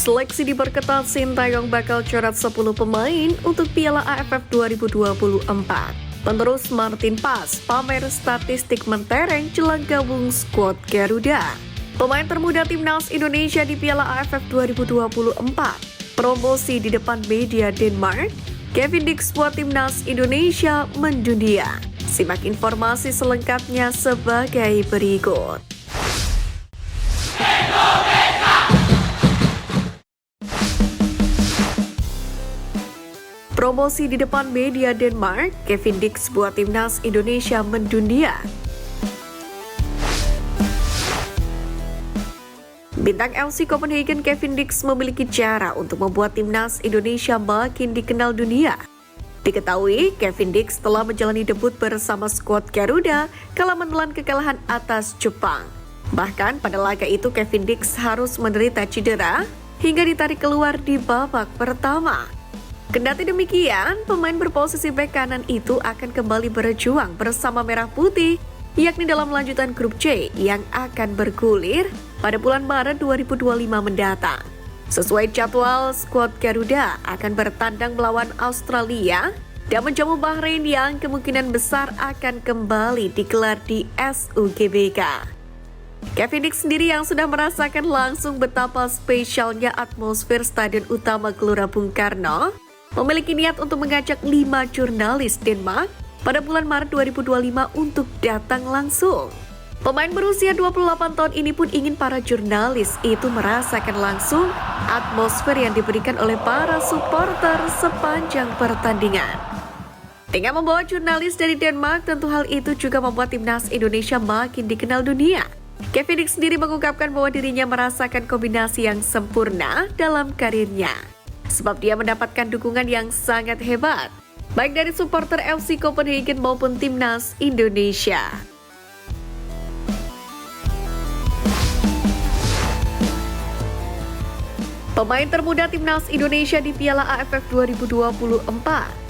Seleksi diperketat, Sintayong bakal coret 10 pemain untuk Piala AFF 2024. Penerus Martin Paes pamer statistik mentereng jelang gabung skuad Garuda. Pemain termuda Timnas Indonesia di Piala AFF 2024. Promosi di depan media Denmark, Kevin Dix buat Timnas Indonesia mendunia. Simak informasi selengkapnya sebagai berikut. Promosi di depan media Denmark, Kevin Dix buat Timnas Indonesia mendunia. Bintang FC Copenhagen Kevin Dix memiliki cara untuk membuat Timnas Indonesia makin dikenal dunia. Diketahui, Kevin Dix telah menjalani debut bersama skuad Garuda kala menelan kekalahan atas Jepang. Bahkan pada laga itu Kevin Dix harus menderita cedera hingga ditarik keluar di babak pertama. Kendati demikian, pemain berposisi bek kanan itu akan kembali berjuang bersama Merah Putih, yakni dalam lanjutan grup C yang akan bergulir pada bulan Maret 2025 mendatang. Sesuai jadwal, skuad Garuda akan bertandang melawan Australia dan menjamu Bahrain yang kemungkinan besar akan kembali digelar di SUGBK. Kevin Dix sendiri yang sudah merasakan langsung betapa spesialnya atmosfer Stadion Utama Gelora Bung Karno, memiliki niat untuk mengajak 5 jurnalis Denmark pada bulan Maret 2025 untuk datang langsung. Pemain berusia 28 tahun ini pun ingin para jurnalis itu merasakan langsung atmosfer yang diberikan oleh para supporter sepanjang pertandingan. Dengan membawa jurnalis dari Denmark, tentu hal itu juga membuat Timnas Indonesia makin dikenal dunia. Kevin Dix sendiri mengungkapkan bahwa dirinya merasakan kombinasi yang sempurna dalam karirnya, sebab dia mendapatkan dukungan yang sangat hebat, baik dari supporter FC Copenhagen maupun Timnas Indonesia. Pemain termuda Timnas Indonesia di Piala AFF 2024.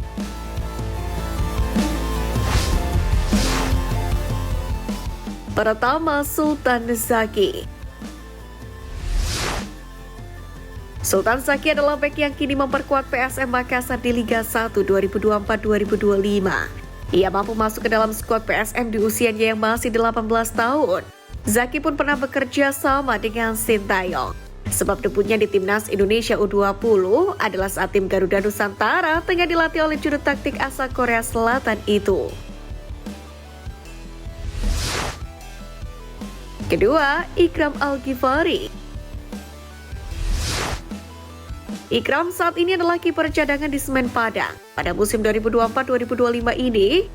Pertama, Sultan Zaki. Sultan Zaki adalah bek yang kini memperkuat PSM Makassar di Liga 1 2024-2025. Ia mampu masuk ke dalam skuad PSM di usianya yang masih 18 tahun. Zaki pun pernah bekerja sama dengan Sintayong, sebab debutnya di Timnas Indonesia U20 adalah saat tim Garuda Nusantara tengah dilatih oleh juru taktik asal Korea Selatan itu. Kedua, Ikram Al-Ghifari. Ikram saat ini adalah kiper cadangan di Semen Padang. Pada musim 2024-2025 ini,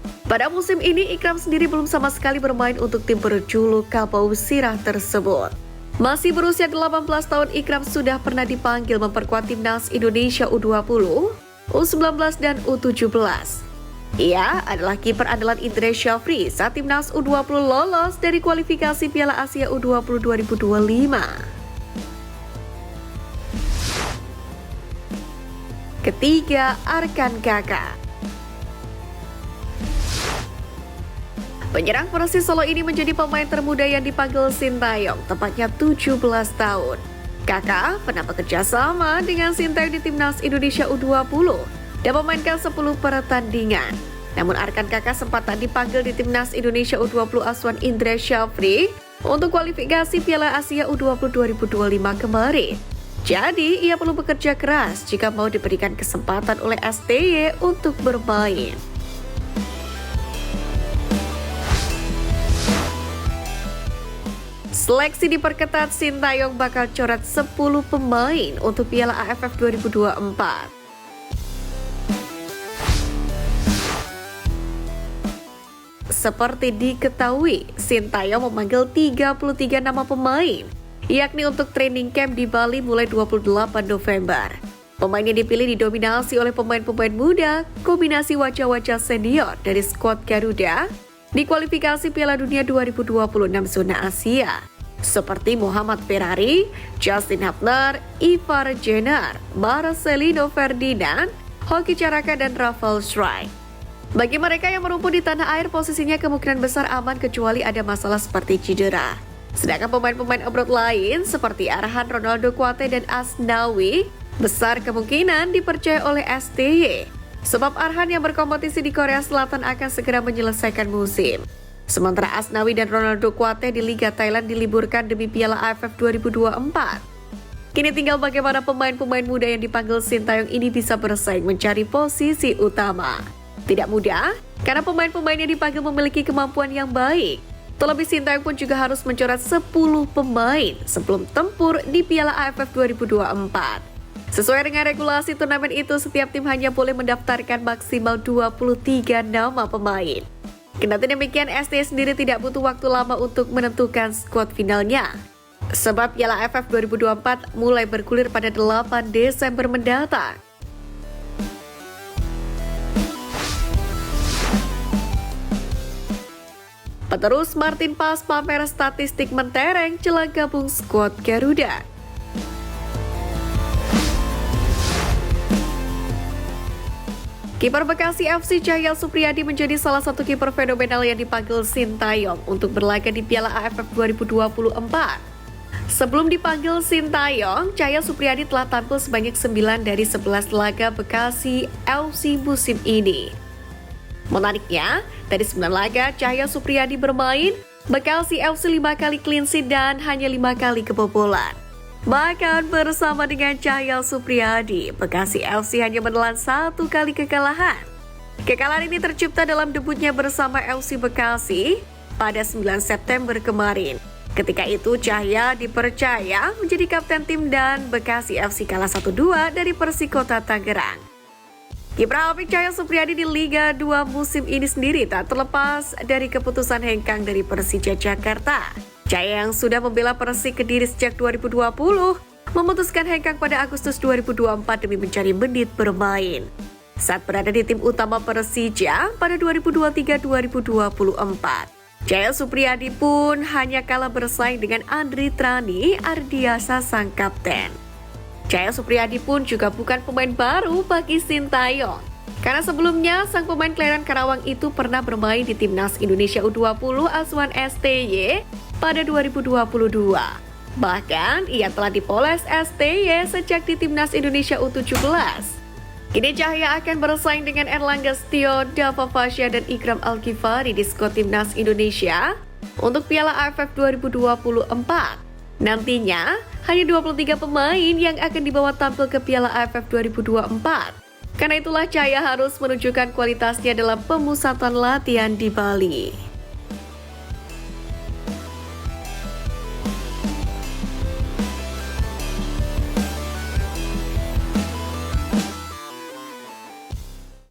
Ikram sendiri belum sama sekali bermain untuk tim berjuluk Kabau Sirah tersebut. Masih berusia 18 tahun, Ikram sudah pernah dipanggil memperkuat Timnas Indonesia U20, U19 dan U17. Ia adalah kiper andalan Indra Syafri saat Timnas U20 lolos dari kualifikasi Piala Asia U20 2025. Ketiga, Arkan Kaka. Penyerang Persis Solo ini menjadi pemain termuda yang dipanggil Sintayong, tepatnya 17 tahun. Kaka pernah bekerja sama dengan Sintayong di Timnas Indonesia U20 dan memainkan 10 pertandingan. Namun Arkan Kaka sempat tak dipanggil di Timnas Indonesia U20 asuhan Indra Syafri untuk kualifikasi Piala Asia U20 2025 kemarin. Jadi, ia perlu bekerja keras jika mau diberikan kesempatan oleh STY untuk bermain. Seleksi diperketat, Sintayong bakal coret 10 pemain untuk Piala AFF 2024. Seperti diketahui, Sintayong memanggil 33 nama pemain, yakni untuk training camp di Bali mulai 28 November. Pemain yang dipilih didominasi oleh pemain-pemain muda, kombinasi wajah-wajah senior dari skuad Garuda di kualifikasi Piala Dunia 2026 zona Asia, seperti Muhammad Ferrari, Justin Hubner, Ivar Jenner, Marcelino Ferdinand, Hoki Caraka, dan Rafael Schreik. Bagi mereka yang merumput di tanah air, posisinya kemungkinan besar aman kecuali ada masalah seperti cedera. Sedangkan pemain-pemain abroad lain seperti Arhan, Ronaldo Kuate, dan Asnawi besar kemungkinan dipercaya oleh STY. Sebab Arhan yang berkompetisi di Korea Selatan akan segera menyelesaikan musim. Sementara Asnawi dan Ronaldo Kuate di Liga Thailand diliburkan demi Piala AFF 2024. Kini tinggal bagaimana pemain-pemain muda yang dipanggil Sintayong ini bisa bersaing mencari posisi utama. Tidak mudah, karena pemain-pemain yang dipanggil memiliki kemampuan yang baik. Terlebih Sintayong pun juga harus mencoret 10 pemain sebelum tempur di Piala AFF 2024. Sesuai dengan regulasi turnamen itu, setiap tim hanya boleh mendaftarkan maksimal 23 nama pemain. Kendati demikian, STY sendiri tidak butuh waktu lama untuk menentukan skuad finalnya. Sebab Piala AFF 2024 mulai bergulir pada 8 Desember mendatang. Peterus Martin Paes pamer statistik mentereng jelang gabung skuad Garuda. Kiper Bekasi FC Cahya Supriyadi menjadi salah satu kiper fenomenal yang dipanggil Sintayong untuk berlaga di Piala AFF 2024. Sebelum dipanggil Sintayong, Cahya Supriyadi telah tampil sebanyak 9 dari 11 laga Bekasi FC musim ini. Menariknya, dari 9 laga Cahya Supriyadi bermain, Bekasi FC 5 kali clean sheet dan hanya 5 kali kebobolan. Bahkan bersama dengan Cahya Supriyadi, Bekasi FC hanya menelan 1 kali kekalahan. Kekalahan ini tercipta dalam debutnya bersama FC Bekasi pada 9 September kemarin. Ketika itu Cahya dipercaya menjadi kapten tim dan Bekasi FC kalah 1-2 dari Persikota Tangerang. Kiprah apik Cahya Supriyadi di Liga 2 musim ini sendiri tak terlepas dari keputusan hengkang dari Persija Jakarta. Cahya yang sudah membela Persik Kediri sejak 2020 memutuskan hengkang pada Agustus 2024 demi mencari menit bermain. Saat berada di tim utama Persija pada 2023-2024, Cahya Supriyadi pun hanya kalah bersaing dengan Andri Trani Ardiasa sang kapten. Cahya Supriyadi pun juga bukan pemain baru bagi Sintayong. Karena sebelumnya, sang pemain kelahiran Karawang itu pernah bermain di Timnas Indonesia U20 asuhan STY pada 2022. Bahkan, ia telah dipoles STY sejak di Timnas Indonesia U17. Kini Cahya akan bersaing dengan Erlangga Setio, Dava Fasya, dan Ikram Al-Ghifari di skuad Timnas Indonesia untuk Piala AFF 2024. Nantinya, hanya 23 pemain yang akan dibawa tampil ke Piala AFF 2024. Karena itulah Cahya harus menunjukkan kualitasnya dalam pemusatan latihan di Bali.